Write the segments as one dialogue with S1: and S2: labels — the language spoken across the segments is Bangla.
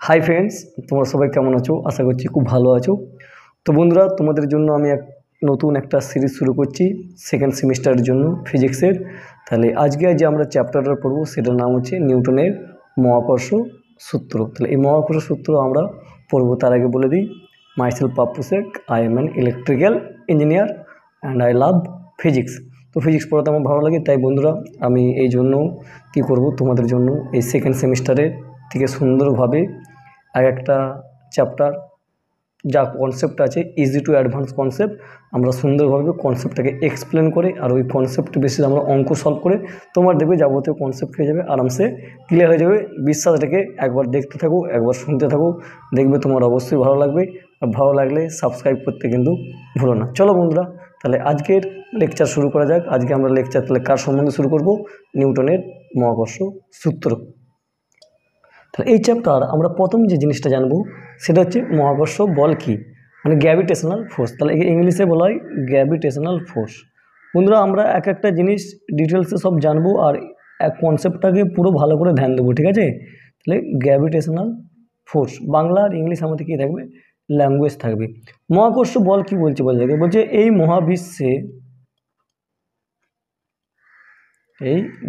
S1: হাই ফ্রেন্ডস, তোমরা সবাই কেমন আছো? আশা করছি খুব ভালো আছো। তো বন্ধুরা, তোমাদের জন্য আমি নতুন একটা সিরিজ শুরু করছি সেকেন্ড সেমিস্টারের জন্য ফিজিক্সের। তাহলে আজকে যে আমরা চ্যাপ্টারটা পড়বো সেটার নাম হচ্ছে নিউটনের মহাকর্ষ সূত্র। তাহলে এই মহাকর্ষ সূত্র আমরা পড়বো। তার আগে বলে দিই, myself Pappu Sheikh, I am an electrical engineer and I love physics. তো ফিজিক্স পড়াতে আমার ভালো লাগে, তাই বন্ধুরা আমি এই জন্য কী করব, তোমাদের জন্য এই সেকেন্ড সেমিস্টারের থেকে সুন্দরভাবে আর একটা চ্যাপ্টার যা কনসেপ্ট আছে ইজি টু অ্যাডভান্স কনসেপ্ট, আমরা সুন্দরভাবে কনসেপ্টটাকে এক্সপ্লেন করে আর ওই কনসেপ্ট বেসিস আমরা অঙ্ক সলভ করে তোমার দেখবে যাবতীয় কনসেপ্ট হয়ে যাবে, আরামসে ক্লিয়ার হয়ে যাবে। বিশ্বাস রেখে একবার দেখতে থাকো, একবার শুনতে থাকো, দেখবে তোমার অবশ্যই ভালো লাগবে। আর ভালো লাগলে সাবস্ক্রাইব করতে কিন্তু ভুলো না। চলো বন্ধুরা, তাহলে আজকের লেকচার শুরু করা যাক। আজকে আমরা লেকচার তাহলে কার সম্বন্ধে শুরু করব? নিউটনের মহাকর্ষ সূত্র। তাহলে এই চ্যাপ্টার আমরা প্রথম যে জিনিসটা জানবো সেটা হচ্ছে মহাকর্ষ বল কি, মানে গ্র্যাভিটেশনাল ফোর্স। তাহলে ইংলিশে বলা হয় গ্র্যাভিটেশনাল ফোর্স। বন্ধুরা, আমরা এক একটা জিনিস ডিটেলসে সব জানবো আর এক কনসেপ্টটাকে পুরো ভালো করে ধ্যান দেবো, ঠিক আছে? তাহলে গ্র্যাভিটেশনাল ফোর্স, বাংলা আর ইংলিশ আমাদের কী থাকবে? ল্যাঙ্গুয়েজ থাকবে। মহাকর্ষ বল কি বলছে? বলছে এই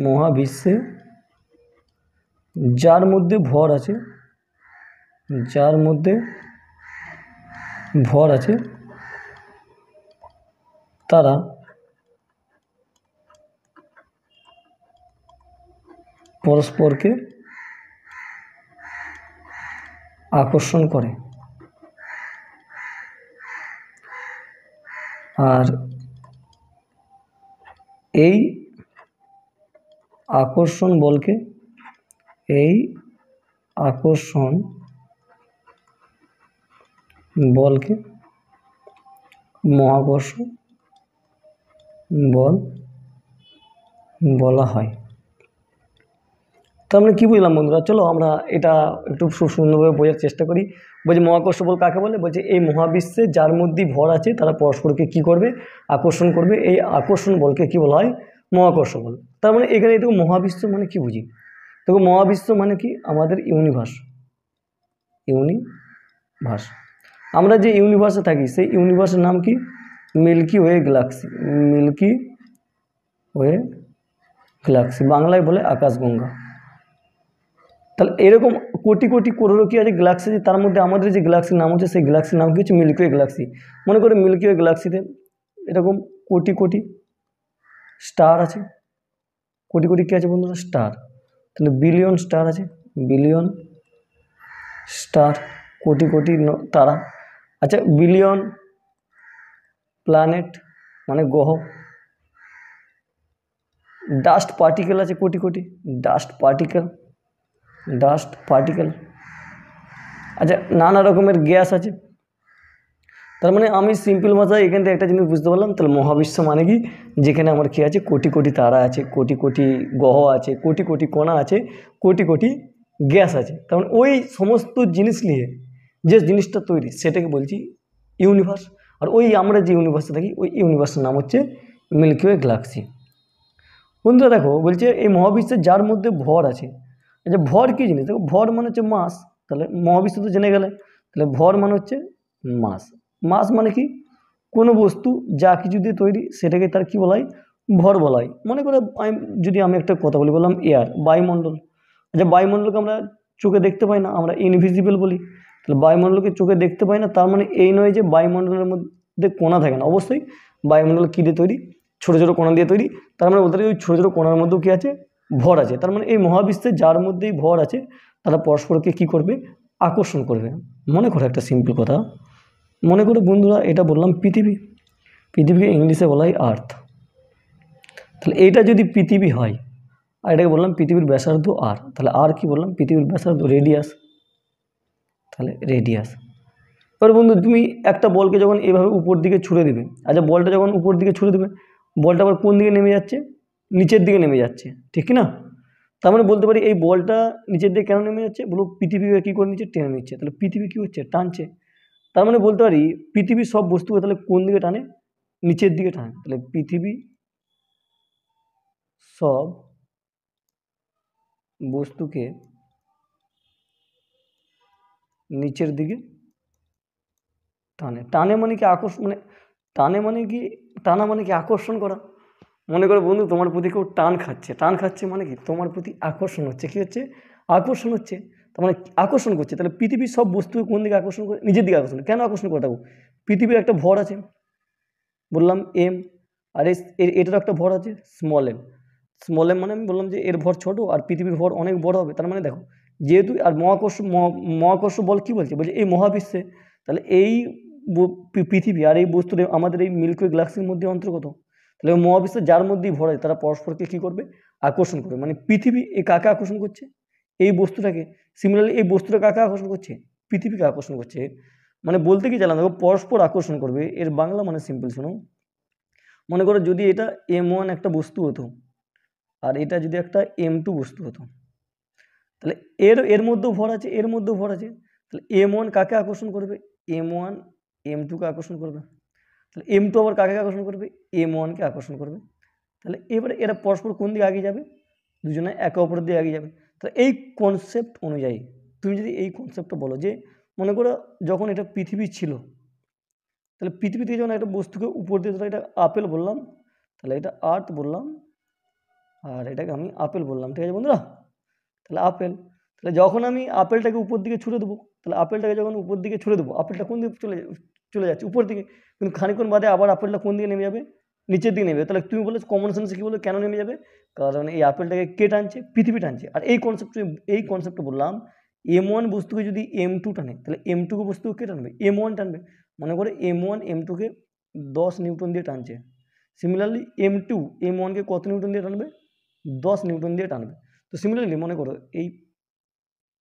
S1: মহাবিশ্বে যার মধ্যে ভর আছে তারা পরস্পরকে আকর্ষণ করে, আর এই আকর্ষণ বলকে মহাকর্ষ বল বলা হয়। তো আমরা কী বুঝলাম বন্ধুরা? চলো আমরা এটা একটু সুন্দরভাবে বোঝার চেষ্টা করি। বলছে মহাকর্ষ বল কাকে বলে? বলছে এই মহাবিশ্বে যার মধ্যে ভর আছে তারা পরস্পরকে কী করবে? আকর্ষণ করবে। এই আকর্ষণ বলকে কী বলা হয়? মহাকর্ষ বল। তার মানে এখানে এটুকু মহাবিশ্ব মানে কি বুঝি? দেখো, মহাবিশ্ব মানে কি? আমাদের ইউনিভার্স। আমরা যে ইউনিভার্সে থাকি সেই ইউনিভার্সের নাম কি? মিল্কি ওয়ে গ্যালাক্সি, বাংলায় বলে আকাশগঙ্গা। তাহলে এরকম কোটি কোটি করোড়ো কি আছে গ্যালাক্সি, তার মধ্যে আমাদের যে গ্যালাক্সির নাম হচ্ছে সেই গ্যালাক্সির নাম কি হচ্ছে? Milky Way galaxy. মনে করে মিল্কি ওয়ে গ্যালাক্সিতে এরকম কোটি কোটি স্টার আছে। কোটি কোটি কী আছে বন্ধুরা? স্টার। তাহলে বিলিয়ন স্টার আছে, বিলিয়ন স্টার, কোটি কোটি তারা। আচ্ছা, বিলিয়ন প্ল্যানেট মানে গ্রহ। ডাস্ট পার্টিকেল আছে কোটি কোটি, ডাস্ট পার্টিকেল। আচ্ছা, নানা রকমের গ্যাস আছে। তার মানে আমি সিম্পল ভাষায় এখান থেকে একটা জিনিস বুঝতে পারলাম, তাহলে মহাবিশ্ব মানে কি? যেখানে আমার কী আছে? কোটি কোটি তারা আছে, কোটি কোটি গ্রহ আছে, কোটি কোটি কণা আছে, কোটি কোটি গ্যাস আছে। তার মানে ওই সমস্ত জিনিস নিয়ে যে জিনিসটা তৈরি সেটাকে বলছি ইউনিভার্স। আর ওই আমরা যে ইউনিভার্সে থাকি ওই ইউনিভার্সের নাম হচ্ছে মিল্কি ওয়ে গ্যালাক্সি। বন্ধুরা দেখো, বলছে এই মহাবিশ্বে যার মধ্যে ভর আছে। আচ্ছা, ভর কী জিনিস? দেখো, ভর মানে হচ্ছে মাস। তাহলে মহাবিশ্ব তো জেনে গেলে, তাহলে ভর মানে হচ্ছে মাস মানে কি? কোনো বস্তু যা কিছু দিয়ে তৈরি সেটাকে তার কি বলা হয়? ভর বলা হয়। মনে করে আমি একটা কথা বললাম এয়ার, বায়ুমণ্ডল। আচ্ছা, বায়ুমণ্ডলকে আমরা চোখে দেখতে পাই না, আমরা ইনভিজিবল বলি। তাহলে বায়ুমণ্ডলকে চোখে দেখতে পাই না, তার মানে এই নয় যে বায়ুমণ্ডলের মধ্যে কণা থাকে না। অবশ্যই বায়ুমণ্ডল কী দিয়ে তৈরি? ছোটো ছোটো কণা দিয়ে তৈরি। তার মানে ওদের ওই ছোটো ছোটো কণার মধ্যেও কী আছে? ভর আছে। তার মানে এই মহাবিশ্বে যার মধ্যেই ভর আছে তারা পরস্পরকে কী করবে? আকর্ষণ করবে। মনে করো একটা সিম্পল কথা, মনে করো বন্ধুরা, এটা বললাম পৃথিবীকে ইংলিশে বলা হয় আর্থ। তাহলে এইটা যদি পৃথিবী হয় আর এটাকে বললাম পৃথিবীর ব্যাসার্ধ আর, তাহলে আর কি বললাম? পৃথিবীর ব্যাসার্ধ রেডিয়াস। তাহলে রেডিয়াস। এবার বন্ধু, তুমি একটা বলকে যখন এভাবে উপর দিকে ছুড়ে দেবে, আচ্ছা বলটা যখন উপর দিকে ছুড়ে দেবে, বলটা আবার কোন দিকে নেমে যাচ্ছে? নিচের দিকে নেমে যাচ্ছে, ঠিক কি না? তার মানে বলতে পারি এই বলটা নিচের দিকে কেন নেমে যাচ্ছে? বলো, পৃথিবীকে কী করে নিচ্ছে? টেনে নিচ্ছে। তাহলে পৃথিবী কী হচ্ছে? টানছে। তার মানে বলতে পারি পৃথিবীর সব বস্তুকে তাহলে কোন দিকে টানে? নিচের দিকে টানে। তাহলে পৃথিবী সব বস্তুকে নিচের দিকে টানে। টানে মানে কি আকর্ষণ, মানে টানে মানে কি, টানা মানে কি আকর্ষণ করা। মনে করো বন্ধু তোমার প্রতি কেউ টান খাচ্ছে, টান খাচ্ছে মানে কি তোমার প্রতি আকর্ষণ হচ্ছে। কি হচ্ছে? আকর্ষণ হচ্ছে। তার মানে আকর্ষণ করছে। তাহলে পৃথিবীর সব বস্তু কোন দিকে আকর্ষণ করে? নিজের দিকে আকর্ষণ। কেন আকর্ষণ করে থাকবো? পৃথিবীর একটা ভর আছে, বললাম এম, আর এটারও একটা ভর আছে স্মল এম। স্মল এম মানে আমি বললাম যে এর ভর ছোট আর পৃথিবীর ভর অনেক বড় হবে। তার মানে দেখো যেহেতু, আর মহাকর্ষ বল কি বলছে? বলছে এই মহাবিশ্বে, তাহলে এই পৃথিবী আর এই বস্তুটা আমাদের এই মিল্কি ওয়ে গ্যালাক্সির মধ্যে অন্তর্গত। তাহলে মহাবিশ্বে যার মধ্যেই ভর আছে তারা পরস্পরকে কি করবে? আকর্ষণ করবে। মানে পৃথিবী এই কাকে আকর্ষণ করছে? এই বস্তুটাকে। সিমিলারলি এই বস্তুটা কাকে আকর্ষণ করছে? পৃথিবীকে আকর্ষণ করছে। মানে বলতে কি চাইলাম, দেখো পরস্পর আকর্ষণ করবে, এর বাংলা মানে সিম্পল শোনো। মনে করো যদি এটা M1 একটা বস্তু হতো আর এটা যদি একটা M2 বস্তু হতো, তাহলে এর এর মধ্যেও ভর আছে, এর মধ্যেও ভর আছে। তাহলে M1 কাকে আকর্ষণ করবে? M1 M2কে আকর্ষণ করবে। তাহলে M2 আবার কাকে আকর্ষণ করবে? M1কে আকর্ষণ করবে। তাহলে এবারে এরা পরস্পর কোন দিকে এগিয়ে যাবে? দুজনে একে অপরের দিকে এগিয়ে যাবে। তাহলে এই কনসেপ্ট অনুযায়ী তুমি যদি এই কনসেপ্টটা বলো যে, মনে করো যখন এটা পৃথিবী ছিল, তাহলে পৃথিবী থেকে যখন একটা বস্তুকে উপর দিয়ে ধরো, এটা আপেল বললাম, তাহলে এটা আর্থ বললাম, আর এটাকে আমি আপেল বললাম। ঠিক আছে বন্ধুরা? তাহলে আপেল, তাহলে যখন আমি আপেলটাকে উপর দিকে ছুড়ে দেবো, তাহলে আপেলটাকে যখন উপর দিকে ছুড়ে দেবো, আপেলটা কোন দিকে চলে যাচ্ছে? উপর দিকে। কিন্তু খানিকক্ষণ বাদে আবার আপেলটা কোন দিকে নেমে যাবে? নিচের দিকে নেমে যাবে। তাহলে তুমি বলে কমন সেন্সে কী বলো, কেন নেমে যাবে? কারণ এই আপেলটাকে কে টানছে? পৃথিবী টানছে। আর এই কনসেপ্টটা বললাম, M1 বস্তুকে যদি M2 টানে, তাহলে M2 বস্তুকে কে টানবে? M1 টানবে। মনে করে M1 M2কে 10 নিউটন দিয়ে টানছে। সিমিলারলি M2 M1কে কত নিউটন দিয়ে টানবে? 10 নিউটন দিয়ে টানবে। তো সিমিলারলি মনে করো এই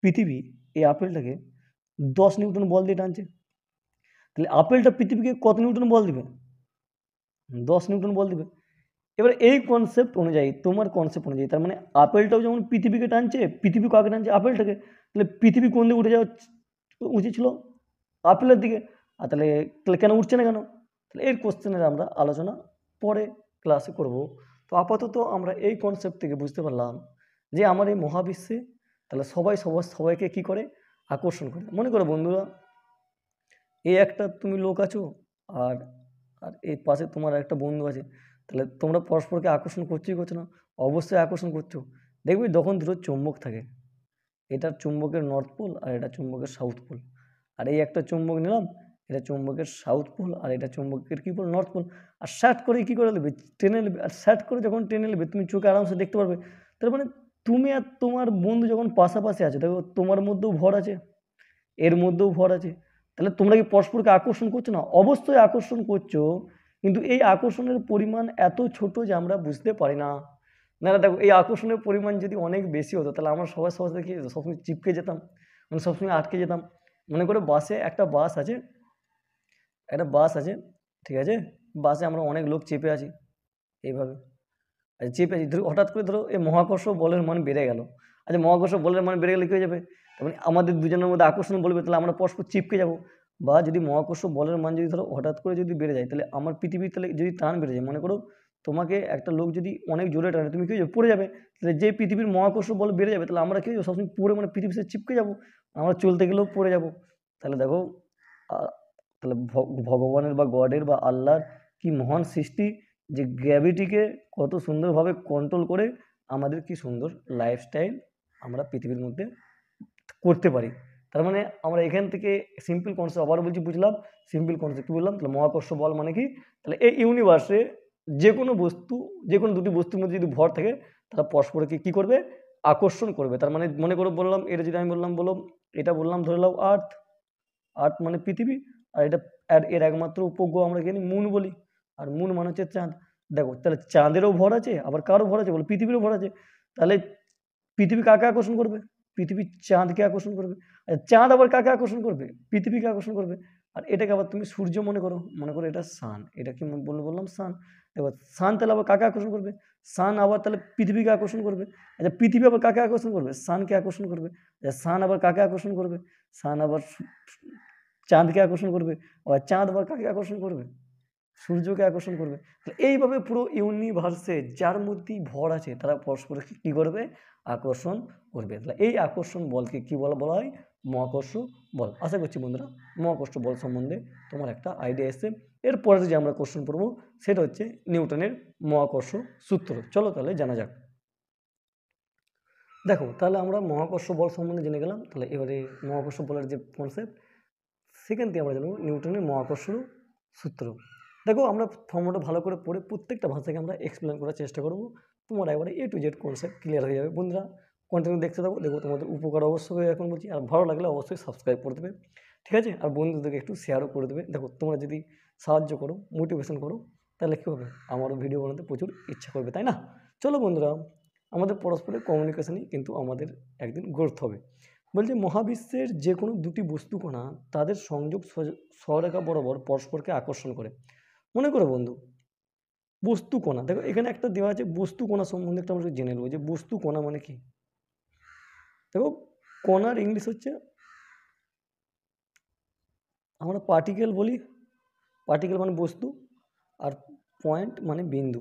S1: পৃথিবী এই আপেলটাকে 10 নিউটন বল দিয়ে টানছে। তাহলে আপেলটা পৃথিবীকে কত নিউটন বল দিবে? 10 নিউটন বল দিবে। এবার এই কনসেপ্ট অনুযায়ী, তোমার কনসেপ্ট অনুযায়ী, তার মানে আপেলটাও যেমন পৃথিবীকে টানছে, পৃথিবী কাকে টানছে? আপেলটাকে। তাহলে পৃথিবী কোন দিকে উঠে যাওয়া উচিত ছিল? আপেলের দিকে। আর তাহলে তাহলে কেন উঠছে না কেন? তাহলে এর কোশ্চেনের আমরা আলোচনা পরে ক্লাসে করব। তো আপাতত আমরা এই কনসেপ্ট থেকে বুঝতে পারলাম যে আমার এই মহাবিশ্বে তাহলে সবাইকে কি করে? আকর্ষণ করে। মনে করো বন্ধুরা, এই একটা তুমি লোক আছো, আর আর এই পাশে তোমার একটা বন্ধু আছে, তাহলে তোমরা পরস্পরকে আকর্ষণ করছোই করছো না? অবশ্যই আকর্ষণ করছো। দেখবি যখন দুটো চুম্বক থাকে, এটার চুম্বকের নর্থ পোল আর এটা চুম্বকের সাউথ পোল, আর এই একটা চুম্বক নিলাম, এটা চুম্বকের সাউথ পোল আর এটা চুম্বকের কী পোল? North pole. আর শ্যাট করে কী করে নেবে? টেনে নেবে। আর শ্যাট করে যখন টেনে নেবে তুমি চোখে আরামসে দেখতে পারবে। তার মানে তুমি আর তোমার বন্ধু যখন পাশাপাশি আছে, দেখো তোমার মধ্যেও ভর আছে, এর মধ্যেও ভর আছে। তাহলে তোমরা কি পরস্পরকে আকর্ষণ করছো না? অবশ্যই আকর্ষণ করছো, কিন্তু এই আকর্ষণের পরিমাণ এত ছোট যে আমরা বুঝতে পারি না। না না, দেখো এই আকর্ষণের পরিমাণ যদি অনেক বেশি হতো, তাহলে আমরা সবার সবার সাথে কি সবসময় চিপকে যেতাম, মানে সবসময় আটকে যেতাম। মনে করো বাসে একটা বাস আছে, একটা বাস আছে, ঠিক আছে? বাসে আমরা অনেক লোক চেপে আছি এইভাবে। আচ্ছা চেপে আছি, ধরো হঠাৎ করে ধরো এই মহাকর্ষ বলের মান বেড়ে গেল। আচ্ছা মহাকর্ষ বলের মান বেড়ে গেলে কী হয়ে যাবে? তার মানে আমাদের দুজনের মধ্যে আকর্ষণ বলবে, তাহলে আমরা পরস্পর চিপকে যাব। বা যদি মহাকর্ষ বলের মান যদি ধরো হঠাৎ করে যদি বেড়ে যায়, তাহলে আমার পৃথিবীর তাহলে যদি টান বেড়ে যায়, মনে করো তোমাকে একটা লোক যদি অনেক জোরে টানে, তুমি কী হয়ে যাবে? পড়ে যাবে। তাহলে যে পৃথিবীর মহাকর্ষ বল বেড়ে যাবে, তাহলে আমরা কী হয়ে যাবো? সবসময় পড়ে, মানে পৃথিবীর সাথে চিপকে যাব, আমরা চলতে গেলেও পড়ে যাব। তাহলে দেখো তাহলে ভগবানের বা গডের বা আল্লাহর কি মহান সৃষ্টি, যে গ্র্যাভিটিকে কত সুন্দরভাবে কন্ট্রোল করে আমাদের কি সুন্দর লাইফস্টাইল আমরা পৃথিবীর মধ্যে করতে পারি। তার মানে আমরা এখান থেকে সিম্পল কনসেপ্ট আবার বলছি, বুঝলাম সিম্পল কনসেপ্ট কী বললাম? তাহলে মহাকর্ষ বল মানে কি? তাহলে এই ইউনিভার্সে যে কোনো বস্তু, যে কোনো দুটি বস্তুর মধ্যে যদি ভর থাকে, তারা পরস্পরকে কী করবে? আকর্ষণ করবে। তার মানে মনে করে বললাম, এটা যদি আমি বললাম এটা বললাম ধরে নাও আর্থ, আর্থ মানে পৃথিবী, আর এটা এর একমাত্র উপগ্রহ আমরা জানি মুন বলি, আর মুন মানে হচ্ছে চাঁদ। দেখো তাহলে চাঁদেরও ভর আছে, আবার কারও ভর আছে? বলো পৃথিবীরও ভর আছে। তাহলে পৃথিবী কাকে আকর্ষণ করবে? পৃথিবী চাঁদকে আকর্ষণ করবে। আর চাঁদ আবার কাকে আকর্ষণ করবে? পৃথিবীকে আকর্ষণ করবে। আর এটাকে আবার তুমি সূর্য মনে করো এটা সান, এটা কি বললাম সান। দেখো সান তাহলে আবার কাকে আকর্ষণ করবে? সান আবার তাহলে পৃথিবীকে আকর্ষণ করবে। আচ্ছা পৃথিবী আবার কাকে আকর্ষণ করবে? সানকে আকর্ষণ করবে। আচ্ছা সান আবার কাকে আকর্ষণ করবে? সান আবার চাঁদকে আকর্ষণ করবে। আবার চাঁদ আবার কাকে আকর্ষণ করবে? সূর্যকে আকর্ষণ করবে। তাহলে এইভাবে পুরো ইউনিভার্সে যার মধ্যেই ভর আছে তারা পরস্পরকে কী করবে? আকর্ষণ করবে। তাহলে এই আকর্ষণ বলকে কী বলা হয়? মহাকর্ষ বল। আশা করছি বন্ধুরা মহাকর্ষ বল সম্বন্ধে তোমার একটা আইডিয়া এসছে। এরপরে যে আমরা কোশ্চেন পড়বো সেটা হচ্ছে নিউটনের মহাকর্ষ সূত্র। চলো তাহলে জানা যাক। দেখো তাহলে আমরা মহাকর্ষ বল সম্বন্ধে জেনে গেলাম। তাহলে এবারে মহাকর্ষ বলের যে কনসেপ্ট সেখান থেকে আমরা জানবো নিউটনের মহাকর্ষ সূত্র। দেখো আমরা ফর্মুলাটা ভালো করে পড়ে প্রত্যেকটা ভাষাকে আমরা এক্সপ্লেন করার চেষ্টা করবো। তোমার একবারে A to Z concept clear হয়ে যাবে। বন্ধুরা কন্টিনিউ দেখতে থাকো, দেখো তোমাদের উপকার অবশ্যই এখন বলছি। আর ভালো লাগলে অবশ্যই সাবস্ক্রাইব করে দেবে, ঠিক আছে? আর বন্ধুদেরকে একটু শেয়ারও করে দেবে। দেখো তোমরা যদি সাহায্য করো, মোটিভেশন করো, তাহলে কী হবে? আমারও ভিডিও বানাতে প্রচুর ইচ্ছা করবে, তাই না? চলো বন্ধুরা, আমাদের পরস্পরের কমিউনিকেশনই কিন্তু আমাদের একদিন গ্রোথ হবে। বলছে মহাবিশ্বের যে কোনো দুটি বস্তুকণা তাদের সংযোগ সরেখা বরাবর পরস্পরকে আকর্ষণ করে। মনে করো বন্ধু, বস্তুকণা, দেখো এখানে একটা দেওয়া আছে বস্তুকণা সম্বন্ধে একটা আমরা জেনে নেবো যে বস্তুকণা মানে কি। দেখো কণার ইংলিশ হচ্ছে, আমরা পার্টিকেল বলি, পার্টিকেল মানে বস্তু, আর পয়েন্ট মানে বিন্দু,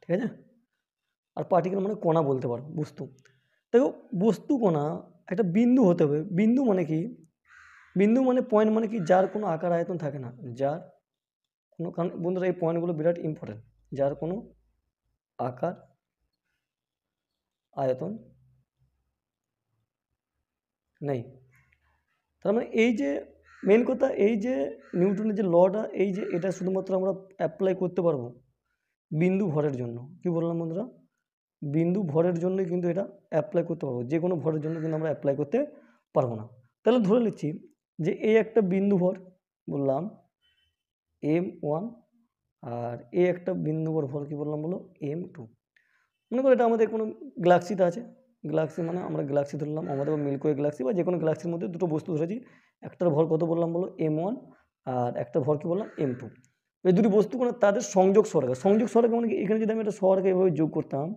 S1: ঠিক আছে? আর পার্টিকেল মানে কণা বলতে পারো, বস্তু। দেখো বস্তু কণা একটা বিন্দু হতে হবে। বিন্দু মানে কি? বিন্দু মানে পয়েন্ট মানে কি? যার কোনো আকার আয়তন থাকে না, যার কোনো, কারণ বন্ধুরা এই পয়েন্টগুলো বিরাট ইম্পর্টেন্ট, যার কোনো আকার আয়তন নেই। তার মানে এই যে মেন কথা, এই যে নিউটনের যে লটা, এই যে এটা শুধুমাত্র আমরা অ্যাপ্লাই করতে পারবো বিন্দু ভরের জন্য। কি বললাম বন্ধুরা? বিন্দু ভরের জন্যই কিন্তু এটা অ্যাপ্লাই করতে পারবো, যে কোনো ভরের জন্য কিন্তু আমরা অ্যাপ্লাই করতে পারবো না। তাহলে ধরে নিচ্ছি যে এই একটা বিন্দু ভর বললাম m1, আর এই একটা বিন্দু ভর কি বললাম বলো m2। মনে করো এটা আমাদের কোনো গ্যালাক্সিতে আছে, গ্যালাক্সি মানে আমরা গ্যালাক্সি ধরলাম, আমাদের মিল্কওয়ে গ্যালাক্সি বা যে কোনো গ্যালাক্সির মধ্যে দুটো বস্তু ধরেছি। একটার ভর কত বললাম বলো m1, আর একটা ভর কি বললাম m2। এই দুটি বস্তু কোনো তাদের সংযোগ সরেখা। সংযোগ সরেখা মানে কি? এখানে যদি আমি একটা সরেখা এভাবে যোগ করতাম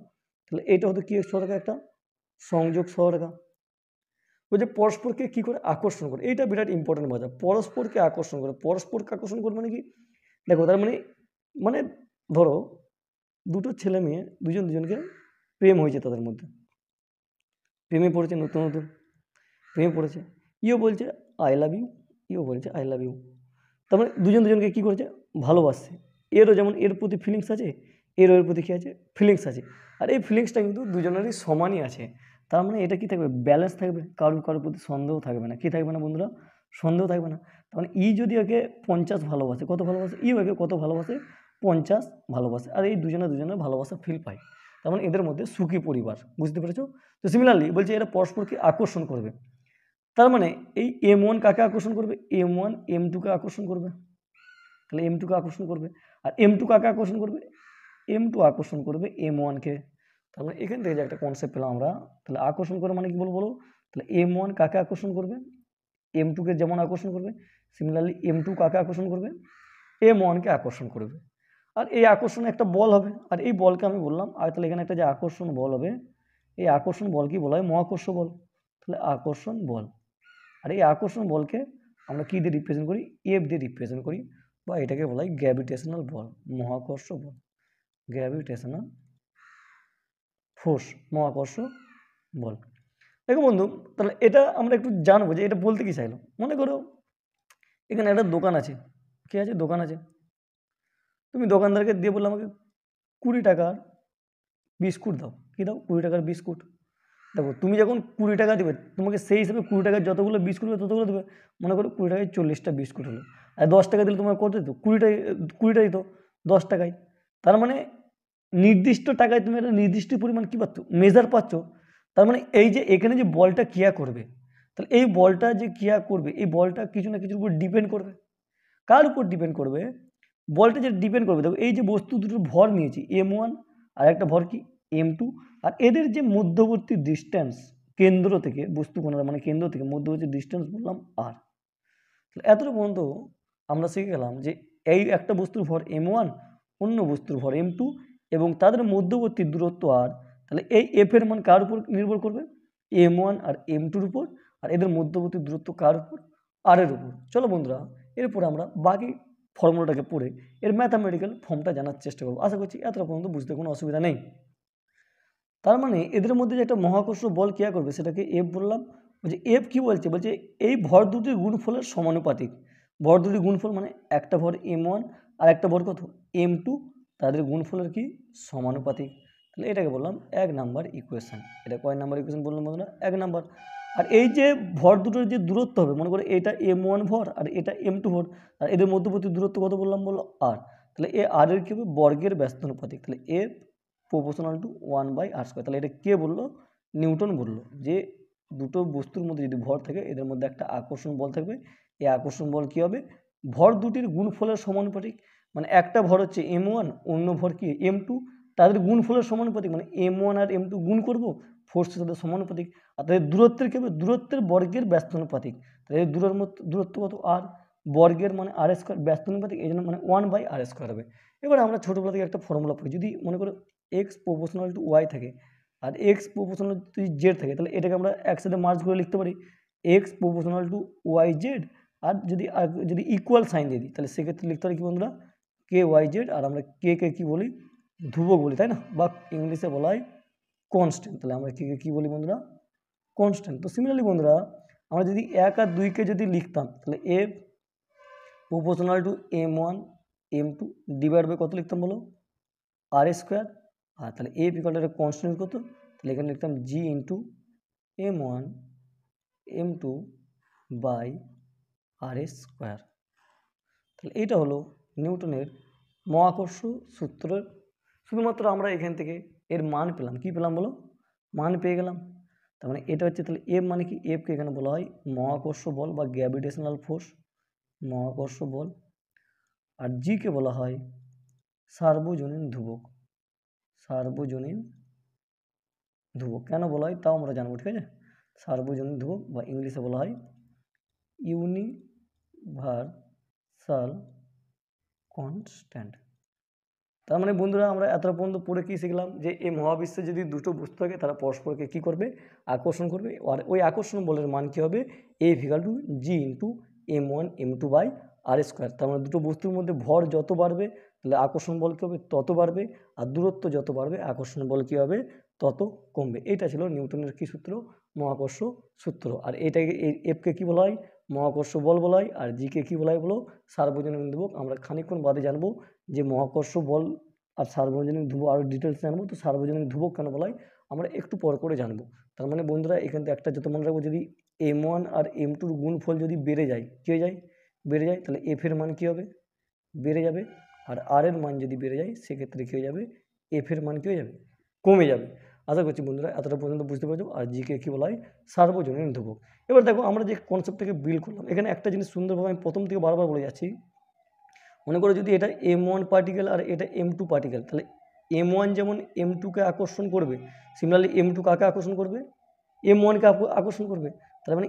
S1: তাহলে এটা হতো কি সরেখা? একটা সংযোগ সরেখা। ওই যে পরস্পরকে কি করে আকর্ষণ করে, এইটা বিরাট ইম্পর্টেন্ট বাজা। পরস্পরকে আকর্ষণ করে, পরস্পরকে আকর্ষণ করে মানে কি? দেখো তার মানে, মানে ধরো দুটো ছেলে মেয়ে দুজন দুজনকে প্রেম হয়েছে, তাদের মধ্যে প্রেমে পড়েছে, নতুন নতুন প্রেমে পড়েছে। ইও বলছে আই লাভ ইউ, ইও বলছে আই লাভ ইউ। তার মানে দুজন দুজনকে কী করেছে? ভালোবাসছে। এরও যেমন এর প্রতি ফিলিংস আছে, এর প্রতি কী আছে? ফিলিংস আছে। আর এই ফিলিংসটা কিন্তু দুজনেরই সমানই আছে। তার মানে এটা কি থাকবে? ব্যালেন্স থাকবে, কারোর কারোর প্রতি সন্দেহ থাকবে না। কি থাকবে না বন্ধুরা? সন্দেহ থাকবে না। তার মানে ই যদি একে 50 ভালোবাসে, কত ভালোবাসে? ইও একে কত ভালোবাসে? 50 ভালোবাসে। আর এই দুজনের ভালোবাসা ফিল পায়। তার মানে এদের মধ্যে সুখী পরিবার। বুঝতে পেরেছো? তো সিমিলারলি বলছে এরা পরস্পরকে আকর্ষণ করবে। তার মানে এই m1 কাকে আকর্ষণ করবে? m1 m2কে আকর্ষণ করবে। তাহলে m2কে আকর্ষণ করবে। আর m2 কাকে আকর্ষণ করবে? m2 আকর্ষণ করবে m1কে। তার মানে এখান থেকে যে একটা কনসেপ্ট পেলাম আমরা, তাহলে আকর্ষণ করে মানে কি বলবো বলো? তাহলে m1 কাকে আকর্ষণ করবে? m2কে যেমন আকর্ষণ করবে, সিমিলারলি m2 কাকে আকর্ষণ করবে? m1কে আকর্ষণ করবে। আর এই আকর্ষণে একটা বল হবে, আর এই বলকে আমি বললাম, আর তাহলে এখানে একটা যে আকর্ষণ বল হবে, এই আকর্ষণ বল কি বলা হয়? মহাকর্ষ বল। তাহলে আকর্ষণ বল। আর এই আকর্ষণ বলকে আমরা কী দিয়ে রিপ্রেজেন্ট করি? এফ দিয়ে রিপ্রেজেন্ট করি, বা এটাকে বলা হয় গ্র্যাভিটেশনাল বল, মহাকর্ষ বল, গ্র্যাভিটেশনাল ফোর্স, মহাকর্ষ বল। দেখো বন্ধু, তাহলে এটা আমরা একটু জানবো যে এটা বলতে কি চাইলো। মনে করো এখানে একটা দোকান আছে, কি আছে? দোকান আছে। তুমি দোকানদারকে দিয়ে বললে আমাকে 20 টাকার বিস্কুট দাও। কী দাও? 20 টাকার বিস্কুট। দেখো তুমি যখন 20 টাকা দেবে, তোমাকে সেই হিসেবে 20 টাকার যতগুলো বিস্কুট হবে ততগুলো দেবে। মনে করো 20 টাকায় 40টা বিস্কুট হলো, আর 10 টাকা দিলে তোমার কত দিত? 20টা দিত 10 টাকায়। তার মানে নির্দিষ্ট টাকায় তুমি একটা নির্দিষ্ট পরিমাণ কী পাচ্ছ? মেজার পাচ্ছ। তার মানে এই যে এখানে যে বলটা ক্রিয়া করবে, তাহলে এই বলটা যে ক্রিয়া করবে, এই বলটা কিছু না কিছুর উপর ডিপেন্ড করবে। কার উপর ডিপেন্ড করবে? বলটা যে ডিপেন্ড করবে, দেখো এই যে বস্তু দুটোর ভর নিয়েছি m1, আর একটা ভর কি m2, আর এদের যে মধ্যবর্তী ডিস্টেন্স কেন্দ্র থেকে, বস্তু কোণার মানে কেন্দ্র থেকে মধ্যবর্তী ডিস্টেন্স বললাম r। এতটা পর্যন্ত আমরা শিখে গেলাম যে এই একটা বস্তুর ভর m1, অন্য বস্তুর ভর m2, এবং তাদের মধ্যবর্তী দূরত্ব r। তাহলে এই f এর মান কার উপর নির্ভর করবে? m1 আর m2-র উপর। আর এদের মধ্যবর্তী দূরত্ব কার উপর? r এর উপর। চলো বন্ধুরা, এরপর আমরা বাকি ফর্মুলাটাকে পড়ে এর ম্যাথামেটিক্যাল ফর্মটা জানার চেষ্টা করবো। আশা করছি এতটা পর্যন্ত বুঝতে কোনো অসুবিধা নেই। তার মানে এদের মধ্যে যে একটা মহাকর্ষ বল ক্রিয়া করবে সেটাকে এফ বললাম। বলছে এফ কী বলছে, বলছে এই ভর দুটির গুণফলের সমানুপাতিক। ভর দুটির গুণফল মানে একটা ভর M1 আর একটা ভর কত M2, তাদের গুণফলের কি সমানুপাতিক। তাহলে এটাকে বললাম 1 নাম্বার ইকুয়েশন। এটা কয় নাম্বার ইকুয়েশন বললাম বন্ধুরা? 1 নাম্বার। আর এই যে ভর দুটোর যে দূরত্ব হবে, মনে করে এটা M1 ভর আর এটা M2 ভর, আর এদের মধ্যবর্তী দূরত্ব কত বললাম, বললো আর। তাহলে এ আর এর কী হবে, বর্গের ব্যস্তানুপাতিক। তাহলে এফ প্রপোর্শনাল টু 1/r²। তাহলে এটা কে বললো? নিউটন বললো যে দুটো বস্তুর মধ্যে যদি ভর থাকে এদের মধ্যে একটা আকর্ষণ বল থাকবে। এই আকর্ষণ বল কী হবে? ভর দুটির গুণফলের সমানুপাতিক। মানে একটা ভর হচ্ছে M1, অন্য ভর কি M2, তাদের গুণফলের সমানুপাতিক। মানে M1 আর M2 গুণ করবো, ফোর্সের সাথে সমানুপাতিক। আর তাদের দূরত্বের কী হবে? দূরত্বের বর্গের ব্যস্তানুপাতিক। তাহলে এই দূরত্ব কত আর, বর্গের মানে r², ব্যস্তানুপাতিক, এই জন্য মানে 1/r² হবে। এবার আমরা ছোটোবেলা থেকে একটা ফর্মুলা পড়ি, যদি মনে করো এক্স প্রপোর্শনাল টু ওয়াই থাকে আর এক্স প্রপোর্শনাল টু জেড থাকে, তাহলে এটাকে আমরা একসাথে মার্জ করে লিখতে পারি X proportional to Y Z. আর যদি ইকুয়াল সাইন দিয়ে দিই তাহলে সেক্ষেত্রে লিখতে পারি কি বন্ধুরা, কে ওয়াই জেড। আর আমরা কে কী বলি? ধ্রুবক বলি, তাই না? বা ইংলিশে বলা হয় কনস্ট্যান্ট। তাহলে আমরা কে কী বলি বন্ধুরা? কনস্ট্যান্ট। তো সিমিলারলি বন্ধুরা আমরা যদি 1 আর 2কে যদি লিখতাম তাহলে F proportional to M1 M2 divide by কত লিখতাম বলো? r²। আর তাহলে এফ ইকুয়াল টু কনস্ট্যান্ট কত, তাহলে এখানে লিখতাম জি into M1 M2 by r²। তাহলে এইটা হলো নিউটনের মহাকর্ষ সূত্রের। শুধুমাত্র আমরা এখান থেকে এর মান পেলাম, কি পেলাম বলো? মান পেয়ে গেলাম। তার মানে এটা হচ্ছে, তাহলে এফ মানে কি? এফকে এখানে বলা হয় মহাকর্ষ বল বা গ্র্যাভিটেশনাল ফোর্স, মহাকর্ষ বল। আর জিকে বলা হয় সার্বজনীন ধ্রুবক, সার্বজনীন ধ্রুবক। কেন বলা হয় তাও আমরা জানবো, ঠিক আছে? সার্বজনীন ধ্রুবক বা ইংলিশে বলা হয় ইউনিভার্সাল কনস্ট্যান্ট। তার মানে বন্ধুরা আমরা এতটা পর্যন্ত পড়ে কি শিখলাম, যে এই মহাবিশ্বে যদি দুটো বস্তু থাকে তারা পরস্পরকে কি করবে? আকর্ষণ করবে। আর ওই আকর্ষণ বলের মান কী হবে? F equal to G into M1 M2 by r²। তার মানে দুটো বস্তুর মধ্যে ভর যত বাড়বে তাহলে আকর্ষণ বল কী হবে? তত বাড়বে। আর দূরত্ব যত বাড়বে আকর্ষণ বল কী হবে? তত কমবে। এইটা ছিল নিউটনের কী সূত্র? মহাকর্ষ সূত্র। আর এটাকে এফকে কী বলা হয়? মহাকর্ষ বল বলা হয়। আর জিকে কী বলা হয় বলো? সার্বজনীন ধ্রুবক। আমরা খানিকক্ষণ বাদে জানবো যে মহাকর্ষ বল আর সার্বজনীন ধ্রুবক আরও ডিটেলস জানবো। তো সার্বজনীন ধ্রুবক কেন বলা হয় আমরা একটু পর করে জানবো। তার মানে বন্ধুরা এখান থেকে একটা যত মনে রাখবো, যদি M1 আর M2-র গুণফল যদি বেড়ে যায়, কী হয়ে যায়? বেড়ে যায়, তাহলে এফের মান কী হবে? বেড়ে যাবে। আর আর এর মান যদি বেড়ে যায় সেক্ষেত্রে কী হয়ে যাবে? এফের মান কী হয়ে যাবে? কমে যাবে। আশা করছি বন্ধুরা এতটা পর্যন্ত বুঝতে পারছো। আর জিকে কী বলা হয়? সার্বজনীন ধ্রুবক। এবার দেখো আমরা যে কনসেপ্টটাকে বিল্ড করলাম, এখানে একটা জিনিস সুন্দরভাবে আমি প্রথম থেকে বারবার বলে যাচ্ছি। মনে করো যদি এটা M1 পার্টিকেল আর এটা M2 পার্টিকেল, তাহলে M1 যেমন M2কে আকর্ষণ করবে, সিমিলারলি M2 কাকে আকর্ষণ করবে? M1কে আকর্ষণ করবে। তার মানে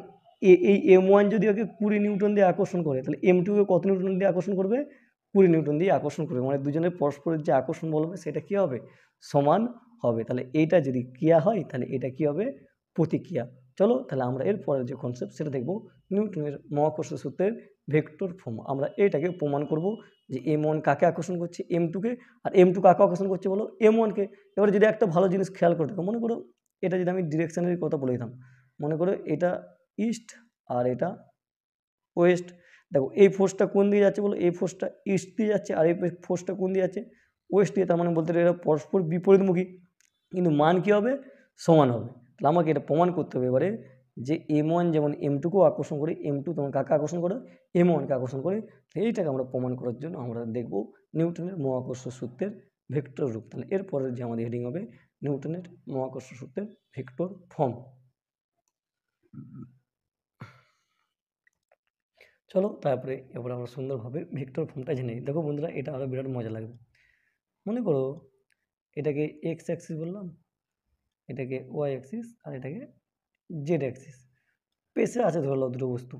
S1: এই M1 যদি ওকে 20 নিউটন দিয়ে আকর্ষণ করে, তাহলে M2কে কত নিউটন দিয়ে আকর্ষণ করবে? 20 নিউটন দিয়ে আকর্ষণ করবে। মানে দুজনের পরস্পরের যে আকর্ষণ বল হবে সেটা কী হবে? সমান হবে। তাহলে এইটা যদি ক্রিয়া হয় তাহলে এটা কী হবে? প্রতিক্রিয়া। চলো তাহলে আমরা এর পরের যে কনসেপ্ট সেটা দেখব, নিউটনের মহাকর্ষ সূত্রের ভেক্টর ফর্ম। আমরা এটাকে প্রমাণ করব যে M1 কাকে আকর্ষণ করছে? M2কে। আর M2 কাকে আকর্ষণ করছে বলো? M1কে। এবারে যদি একটা ভালো জিনিস খেয়াল করে দেখো, মনে করো এটা যদি আমি ডিরেকশনের কথা বলে দিতাম, মনে করো এটা ইস্ট আর এটা ওয়েস্ট। দেখো এই ফোর্সটা কোন দিকে যাচ্ছে বলো? এই ফোর্সটা ইস্ট দিয়ে যাচ্ছে আর এই ফোর্সটা কোন দিয়ে যাচ্ছে? ওয়েস্ট দিয়ে। তার মানে বলতে এরা পরস্পর বিপরীতমুখী, কিন্তু মান কী হবে? সমান হবে। তাহলে আমাকে এটা প্রমাণ করতে হবে এবারে যে M1 যেমন M2কেও আকর্ষণ করে, M2 তোমার কাকে আকর্ষণ করে? M1কে আকর্ষণ করে। এইটাকে আমরা প্রমাণ করার জন্য আমরা দেখব নিউটনের মহাকর্ষ সূত্রের ভেক্টর রূপ। তাহলে এরপরের যে আমাদের হেডিং হবে নিউটনের মহাকর্ষ সূত্রের ভেক্টর ফর্ম। চলো তারপরে এবার আমরা সুন্দরভাবে ভেক্টর ফর্মটা জেনে নিই। দেখো বন্ধুরা এটা আরও বিরাট মজা লাগবে। মনে করো এটাকে এক্স অ্যাক্সিস বললাম, এটাকে ওয়াই অ্যাক্সিস আর এটাকে জেড অ্যাক্সিস। পেসে আছে ধরলো দুটো বস্তু,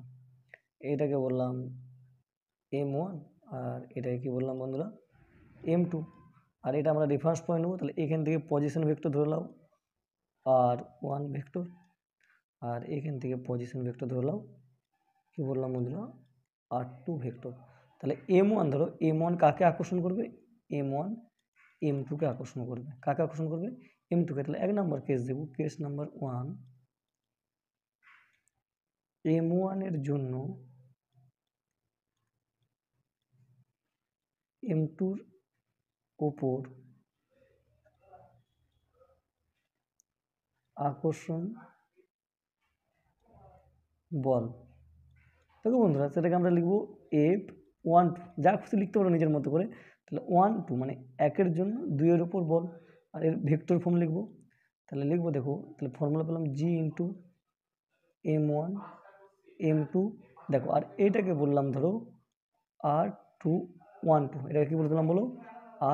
S1: এটাকে বললাম M1 আর এটাকে কি বললাম বন্ধুরা? M2। আর এটা আমরা রেফারেন্স পয়েন্ট নেবো, তাহলে এখান থেকে পজিশন ভেক্টর ধরে নাও R1 ভেক্টর, আর এখান থেকে পজিশন ভেক্টর ধরে নাও কি বললাম বন্ধুরা? R2 vector. তাহলে M1 ধরো M1 কাকে আকর্ষণ করবে, M1 M2কে আকর্ষণ করবে। কাকে আকর্ষণ করবে, M2কে। তাহলে 1 নম্বর কেস দেব, কেস নাম্বার 1, M1 এর জন্য M2-র ওপর আকর্ষণ বল। দেখো বন্ধুরা, সেটাকে আমরা লিখবো F1 যা খুশি লিখতে পারো নিজের মতো করে। তাহলে 1 2 মানে 1-এর জন্য 2-এর উপর বল, আর এর ভেক্টর ফর্ম লিখবো। তাহলে লিখবো, দেখো তাহলে ফর্মুলা পেলাম G ইন্টু M1 M2। দেখো আর এইটাকে বললাম ধরো R212, এটাকে কী বলে দিলাম বলো,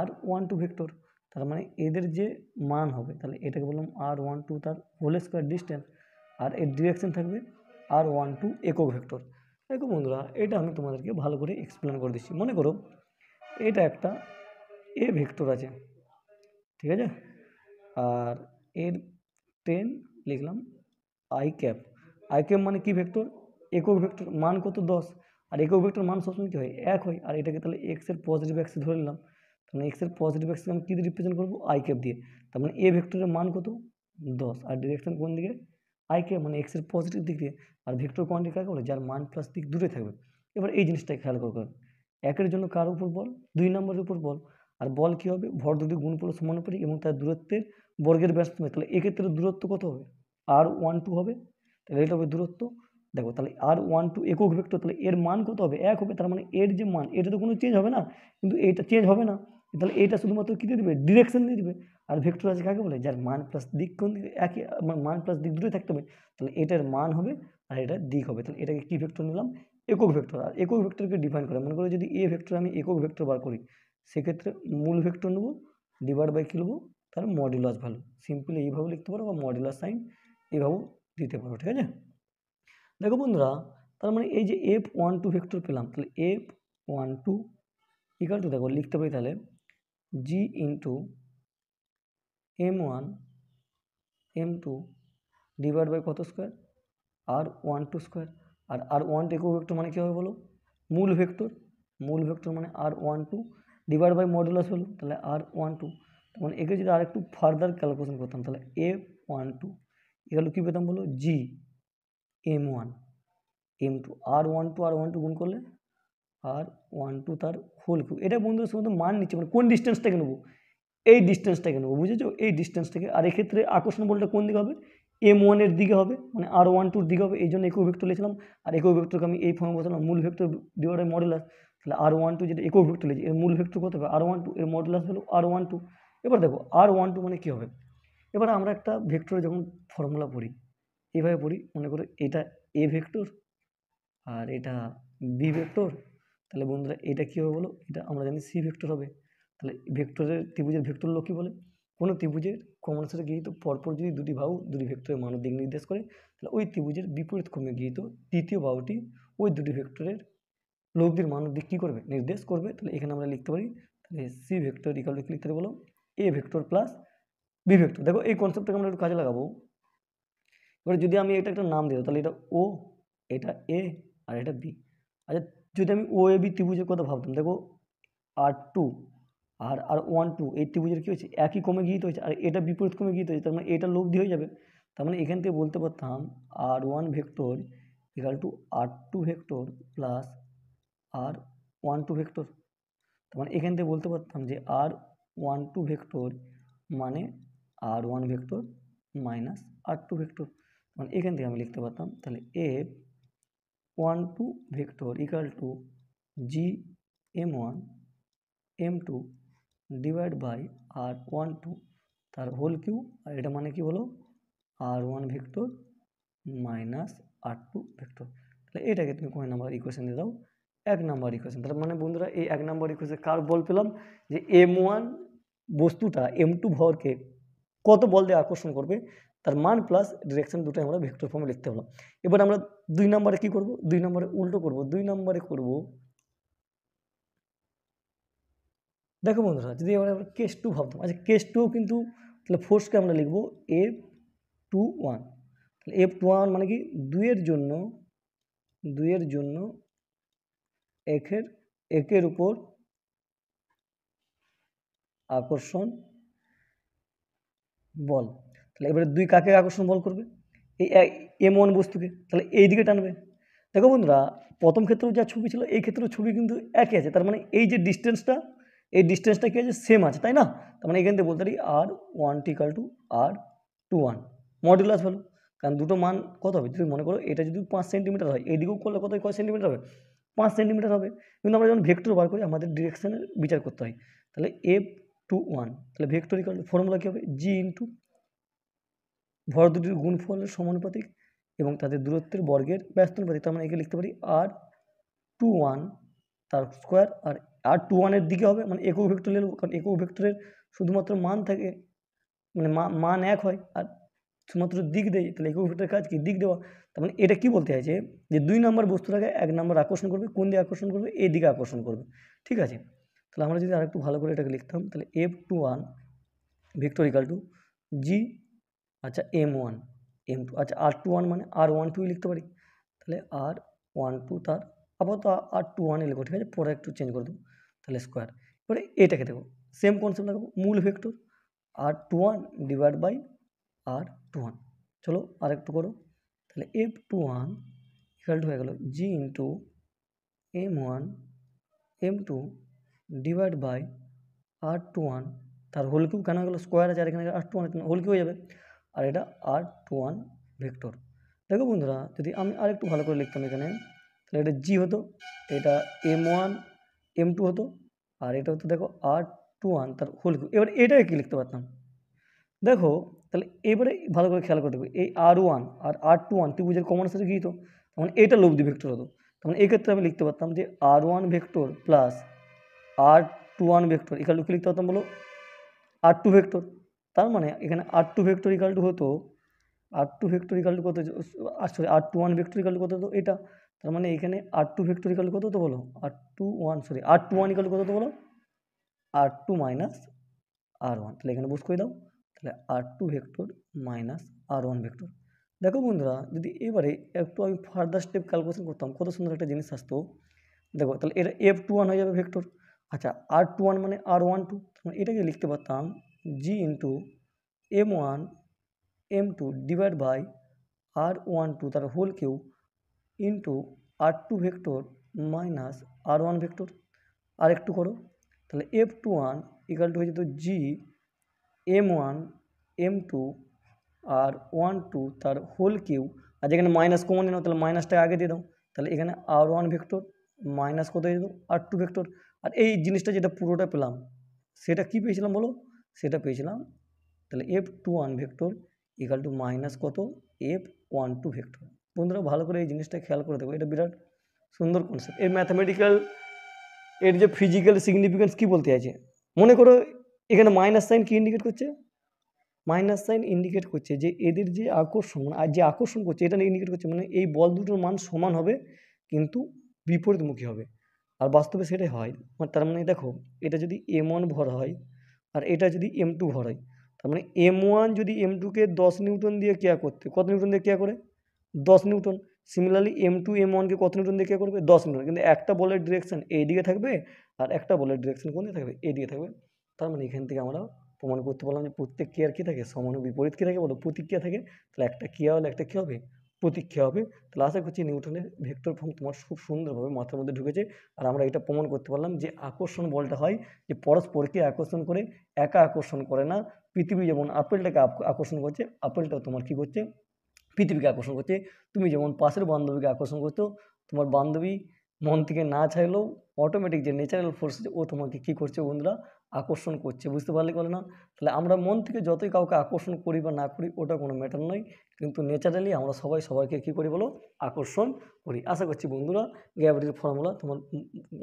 S1: R12 ভেক্টর। তার মানে এদের যে মান হবে, তাহলে এটাকে বললাম R12 তার হোল স্কোয়ার ডিস্টেন্স, আর এর ডিরেকশন থাকবে R12 একক ভেক্টর। দেখো বন্ধুরা, এটা আমি তোমাদেরকে ভালো করে এক্সপ্লেন করে দিচ্ছি। মনে করো এটা একটা এ ভেক্টর আছে, ঠিক আছে, আর এর 10 লিখলাম আই ক্যাপ। আই ক্যাপ মানে কি ভেক্টর, একক ভেক্টর, মান কত 10, আর একক ভেক্টর মান সবসময় কী হয়, 1 হয়। আর এটাকে তাহলে এক্সের পজিটিভ অ্যাক্সে ধরে নিলাম। তাহলে এক্সের পজিটিভ অ্যাক্সে আমি কী দিয়ে রিপ্রেজেন্ট করবো, আই ক্যাপ দিয়ে। তার মানে এ ভেক্টরের মান কত 10, আর ডিরেকশন কোন দিকে, আই ক্যাপ মানে এক্সের পজিটিভ দিক দিয়ে। আর ভেক্টর কোয়ান্টিটি কাকে বলে, যার মান প্লাস দিক দূরে থাকবে। এবার এই জিনিসটাই খেয়াল করবেন, 1-এর জন্য কার উপর বল, 2 নম্বরের উপর বল। আর বল কী হবে, ভর দুটি গুণফল সমানুপাতিক এবং তার দূরত্বের বর্গের ব্যস্তমে। তাহলে এক্ষেত্রে দূরত্ব কত হবে, R12 হবে। তাহলে এটা হবে দূরত্ব। দেখো তাহলে R12 একক ভেক্টর, তাহলে এর মান কত হবে, 1 হবে। তার মানে এর যে মান, এটা তো কোনো চেঞ্জ হবে না, কিন্তু এইটা চেঞ্জ হবে না। তাহলে এইটা শুধুমাত্র কী দিয়ে দেবে, ডিরেকশন দিয়ে দেবে। আর ভেক্টর আছে কাকে বলে, যার মান প্লাস দিক কোন দিকে একই, মান প্লাস দিক দূরে থাকতে হবে। তাহলে এটার মান হবে আর এটার দিক হবে। তাহলে এটাকে কী ভেক্টর নিলাম, একক ভেক্টর। আর একক ভেক্টরকে ডিফাইন করে, মনে করো যদি এ ভেক্টর আমি একক ভেক্টর বার করি, সেক্ষেত্রে মূল ভেক্টর নেবো, ডিভাইড বাই কী নেবো, তার মডুলাস ভ্যালু। সিম্পলি এইভাবে লিখতে পারো, বা মডুলাস সাইন এইভাবেও দিতে পারো, ঠিক আছে। দেখো বন্ধুরা, তার মানে এই যে F12 ভেক্টর পেলাম, তাহলে F12 ইকাল টু, দেখো লিখতে পারি তাহলে G into M1 M2 divide by কত স্কোয়ার, R12 স্কোয়ার। আর R12 একক ভেক্টর মানে কী হবে বলো, মূল ভেক্টর। মূল ভেক্টর মানে R12 divide by modulus value, তাহলে R12। মানে একে যদি আর একটু ফার্দার ক্যালকুলেশন করতাম, তাহলে F12 এগুলো কী পেতাম বলো, G M1 M2, R12 গুণ করলে R12 তার হোল কিউব। এটা বন্ধুদের শুধু মান নিচ্ছে, মানে কোন ডিস্টেন্সটাকে নেবো, এই ডিস্টেন্সটাকে নেবো, বুঝেছো, এই ডিস্টেন্সটাকে। আর এক্ষেত্রে আকর্ষণ বলটা কোন দিকে হবে, M1 এর দিকে হবে, মানে R12 দিকে হবে। এই জন্য একক ভেক্টর লিখলাম। আর একক ভেক্টরকে আমি এই ফর্মে বসালাম, মূল ভেক্টর ডিভাইড বাই মডুলাস। তাহলে R12 যেটা একক ভেক্টর লিখছি, এর মূল ভেক্টর কত হবে, R12, এর মডুলাস হলো R12। এবার দেখো R12 মানে কী হবে, এবার আমরা একটা ভেক্টরে যখন ফর্মুলা পড়ি, এইভাবে পড়ি, মনে করো এটা এ ভেক্টর আর এটা বি ভেক্টর। তাহলে বন্ধুরা এটা কী হবে বলো, এটা আমরা জানি সি ভেক্টর হবে। তাহলে ভেক্টরের ত্রিভুজের ভেক্টর হলো কী বলে, কোনো ত্রিভুজের কমন সাথে গৃহীত পরপর যদি দুটি বাহু দুটি ভেক্টরের মানের দিক নির্দেশ করে, তাহলে ওই ত্রিভুজের বিপরীত ক্রমে গৃহীত তৃতীয় বাহুটি ওই দুটি ভেক্টরের লব্ধির মানের দিক কী করবে, নির্দেশ করবে। তাহলে এখানে আমরা লিখতে পারি, তাহলে সি ভেক্টর ইকাল টু লিখতে পারি বলো, A vector plus B vector. দেখো এই কনসেপ্টটাকে আমরা একটু কাজে লাগাবো। এবার যদি আমি এটা একটা নাম দিই, তাহলে এটা ও, এটা এ, আর এটা বি। আচ্ছা, যদি আমি ও এ বি ত্রিভুজের কথা ভাবতাম, দেখো R2 আর R12 এই ত্রিভুজের কী হয়েছে, একই ক্রমে গৃহীত হয়েছে, আর এটা বিপরীত ক্রমে গৃহীত হয়েছে। তার মানে এটা লব্ধি হয়ে যাবে। তার মানে এখান থেকে বলতে পারতাম R1 vector equal two R2 vector plus R12 vector. তার মানে এখান থেকে বলতে পারতাম যে R12 ভেক্টর মানে R1 vector minus R2 vector. মানে এখান থেকে আমি লিখতে পারতাম, তাহলে F12 vector equal to G M1 M2 divide by R12 তার হোল কিউ। আর এটা মানে কি বলো, R1 vector minus R2 vector. তাহলে এটাকে তুমি কয় নাম্বার ইকুয়েশন দিয়ে দাও, 1 নাম্বার ইকুয়েশন। তার মানে বন্ধুরা এই 1 নাম্বার ইকুয়েশন কার বল পেলাম, যে M1 বস্তুটা M2 ভরকে কত বল দিয়ে আকর্ষণ করবে, তার মান প্লাস ডিরেকশন দুটো আমরা ভেক্টর ফর্মে লিখতে পারলাম। এবার আমরা 2 নম্বরে কি করব, 2 নম্বরে উল্টো করব। 2 নম্বরে করব, দেখো বন্ধুরা, যদি এবার আমরা কেস 2 ভাবতাম, আচ্ছা কেস 2 কিন্তু তাহলে ফোর্সকে আমরা লিখব F21। তাহলে F21 মানে কি, 2 এর জন্য একের উপর আকর্ষণ বল। তাহলে এবারে 2 কাকে আকর্ষণ বল করবে? এই M1 বস্তুকে। তাহলে এই দিকে টানবে। দেখো বন্ধুরা, প্রথম ক্ষেত্রেও যা ছবি ছিল এই ক্ষেত্রেও ছবি কিন্তু একই আছে। তার মানে এই যে ডিস্টেন্সটা, এই ডিস্টেন্সটা কি আছে? সেম আছে, তাই না? তার মানে এখান থেকে বলতে পারি R1 R21 মডুলাস ভ্যালু। কারণ দুটো মান কত হবে? যদি মনে করো এটা যদি 5 সেন্টিমিটার হয়, এইদিকেও করলে কত কয় সেন্টিমিটার হবে? 5 সেন্টিমিটার হবে। কিন্তু আমরা যখন ভেক্টর বার করি আমাদের ডিরেকশনের বিচার করতে হয়। তাহলে F21, তাহলে ভেক্টর ইকুয়াল টু ফর্মুলা কি হবে? G ইন্টু ভর দুটির গুণফলের সমানুপাতিক এবং তাদের দূরত্বের বর্গের ব্যস্তানুপাতিক। তার মানে একে লিখতে পারি R21 তার স্কোয়ার। আর R21 এর দিকে হবে, মানে একক ভেক্টর নেব, কারণ একক ভেক্টরের শুধুমাত্র মান থাকে, মানে মান এক হয় আর শুধুমাত্র দিক দেয়। তাহলে একক ভেক্টরের কাজ কি? দিক দেওয়া। তার মানে এটা কি বলতে চাইছে? যে 2 নম্বর বস্তুটাকে 1 নম্বর আকর্ষণ করবে। কোন দিকে আকর্ষণ করবে? এই দিকে আকর্ষণ করবে। ঠিক আছে, তাহলে আমরা যদি আরেকটু ভালো করে এটাকে লিখতাম, তাহলে F21 ভেক্টর ইকাল টু জি, আচ্ছা M1 M2, আচ্ছা R21 মানে R12 লিখতে পারি। তাহলে R12 তার আপাতত R21 লিখবো, ঠিক আছে, পরে একটু চেঞ্জ করে দেবো। তাহলে স্কোয়ার। এবারে এটাকে দেখো, সেম কনসেপ্ট লাগাবো, মূল vector R21 divide by R21। চলো আরেকটু করো। তাহলে F21 ইকাল টু হয়ে গেল G into M1 M2 divide by R21 তার হোল কিউব। কেন গেলো? স্কোয়ার আছে আর এখানে R21 হোল কিউব হয়ে যাবে। আর এটা R21 ভেক্টর। দেখো বন্ধুরা, যদি আমি আরেকটু ভালো করে লিখতাম এখানে, তাহলে এটা G হতো, এটা M1 M2 হতো, আর এটা হতো দেখো R21 তার হোল কিউব। এবার এটাকে কি লিখতে পারতাম? দেখো, তাহলে এবারে ভালো করে খেয়াল করে দেখো, এই R1 আর R21 ত্রিভুজের কমন সাথে কি হতো? তখন এটা লব্ধি ভেক্টর হতো। তখন এক্ষেত্রে আমি লিখতে পারতাম যে R1 vector plus R21 vector equal two কি লিখতে পারতাম বলো? R2 vector. তার মানে এখানে R2 ভেক্টর ইকাল টু হতো, R2 ভেক্টর ইকাল টু কত? Sorry, R21 vector equal two কত হতো? এটা। তার মানে এখানে R2 ভেক্টর ইকাল টু কত হতো বলো? R21 ইকাল টু কত হতো বলো? R2 minus R1। তাহলে এখানে বুঝ করে দাও। তাহলে R2 vector minus R1 vector. দেখো বন্ধুরা, যদি এবারে একটু আমি ফার্দার স্টেপ ক্যালকুলেশন করতাম, কত সুন্দর একটা জিনিস আসতো। দেখো, তাহলে এটা F21 হয়ে যাবে ভেক্টর। আচ্ছা, R21 মানে R12, মানে এটাকে লিখতে পারতাম G into M1 M2 divide by R12 তার whole cube into R2 vector minus R1 vector. আর একটু করো, তাহলে F21 ইকাল টু হয়ে যেত G M1 M2 আর 1 2 তার হোল কিউব। আর যেখানে মাইনাস কমন নিল, তাহলে মাইনাসটাকে আগে দিয়ে দাও। তাহলে এখানে R1 ভেক্টর মাইনাস কত হয়ে যেত? R2 vector. আর এই জিনিসটা যেটা পুরোটা পেলাম, সেটা কি পেয়েছিলাম বলো? সেটা পেয়েছিলাম, তাহলে F21 vector equal two minus কত? F12 vector. বন্ধুরা ভালো করে এই জিনিসটা খেয়াল করে দেবো, এটা বিরাট সুন্দর কনসেপ্ট। এর ম্যাথামেটিক্যাল, এর যে ফিজিক্যাল সিগনিফিকেন্স কি বলতে চাইছে? মনে করো এখানে মাইনাস সাইন কি ইন্ডিকেট করছে? মাইনাস সাইন ইন্ডিকেট করছে যে এদের যে আকর্ষণ, আর যে আকর্ষণ করছে এটা ইন্ডিকেট করছে, মানে এই বল দুটোর মান সমান হবে কিন্তু বিপরীতমুখী হবে। আর বাস্তবে সেটাই হয়। তার মানে দেখো, এটা যদি M1 ভর হয় আর এটা যদি M2 ভর হয়, তার মানে M1 যদি M2কে 10 নিউটন দিয়ে কেয়া করতে, কত নিউটন দিয়ে কেয়া করে? 10 নিউটন। সিমিলারলি M2 M1কে কত নিউটন দিয়ে কেয়া করবে? 10 নিউটন। কিন্তু একটা বলের ডিরেকশন এই দিকে থাকবে আর একটা বলের ডিরেকশন কোন দিকে থাকবে? এই দিকে থাকবে। তার মানে এখান থেকে আমরা প্রমাণ করতে পারলাম যে প্রত্যেক ক্রিয়ার কী থাকে? সমান ও বিপরীত কী থাকে বলো? প্রতিক্রিয়া থাকে। তাহলে একটা ক্রিয়া হলে একটা কী হবে? প্রতিক্রিয়া হবে। তাহলে আশা করছি নিউটনের ভেক্টর ফর্ম তোমার খুব সুন্দরভাবে মাথার মধ্যে ঢুকেছে। আর আমরা এটা প্রমাণ করতে পারলাম যে আকর্ষণ বলটা হয় যে পরস্পরকে আকর্ষণ করে, একা আকর্ষণ করে না। পৃথিবী যেমন আপেলটাকে আকর্ষণ করছে, আপেলটাও তোমার কী করছে? পৃথিবীকে আকর্ষণ করছে। তুমি যেমন পাশের বান্ধবীকে আকর্ষণ করছো, তোমার বান্ধবী মন থেকে না চাইলেও অটোমেটিক যে ন্যাচারাল ফোর্স আছে ও তোমাকে কী করছে বন্ধুরা? আকর্ষণ করছে। বুঝতে পারলে বলে না? তাহলে আমরা মন থেকে যতই কাউকে আকর্ষণ করি বা না করি ওটা কোনো ম্যাটার নয়, কিন্তু ন্যাচারালি আমরা সবাই সবাইকে কী করি বলো? আকর্ষণ করি। আশা করছি বন্ধুরা গ্র্যাভিটির ফর্মুলা তোমার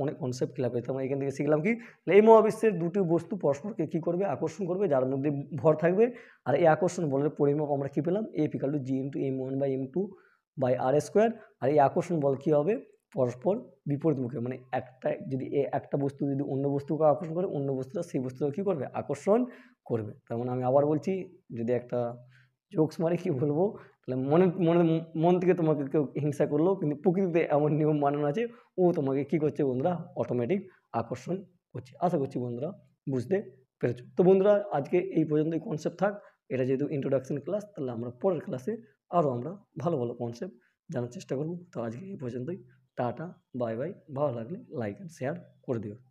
S1: অনেক কনসেপ্ট ক্লিয়ার পেয়েছে। আমরা এখান থেকে শিখলাম কি? এই মহাবিশ্বের দুটি বস্তু পরস্পরকে কী করবে? আকর্ষণ করবে, যার মধ্যে ভর থাকবে। আর এই আকর্ষণ বলের পরিমাপ আমরা কী পেলাম? F equal to G into M1 by M2 by R square. আর এই আকর্ষণ বল কী হবে? পরস্পর বিপরীতমুখী, মানে একটা বস্তু যদি অন্য বস্তুকে আকর্ষণ করে, অন্য বস্তুটা সেই বস্তুটা কী করবে? আকর্ষণ করবে। তার মানে আমি আবার বলছি, যদি একটা জোকস মারি, কি বলবো? তাহলে মনে মনে মন থেকে তোমাকে কেউ হিংসা করলেও কিন্তু প্রকৃতিতে এমন নিয়ম বানানো আছে, ও তোমাকে কী করছে বন্ধুরা, অটোমেটিক আকর্ষণ করছে। আশা করছি বন্ধুরা বুঝতে পেরেছো। তো বন্ধুরা আজকে এই পর্যন্তই কনসেপ্ট থাক। এটা যেহেতু ইন্ট্রোডাকশন ক্লাস, তাহলে আমরা পরের ক্লাসে আরও আমরা ভালো ভালো কনসেপ্ট জানার চেষ্টা করব। তো আজকে এই পর্যন্তই। Tata, bye bye. ভালো লাগলে লাইক অ্যান্ড শেয়ার করে দিও।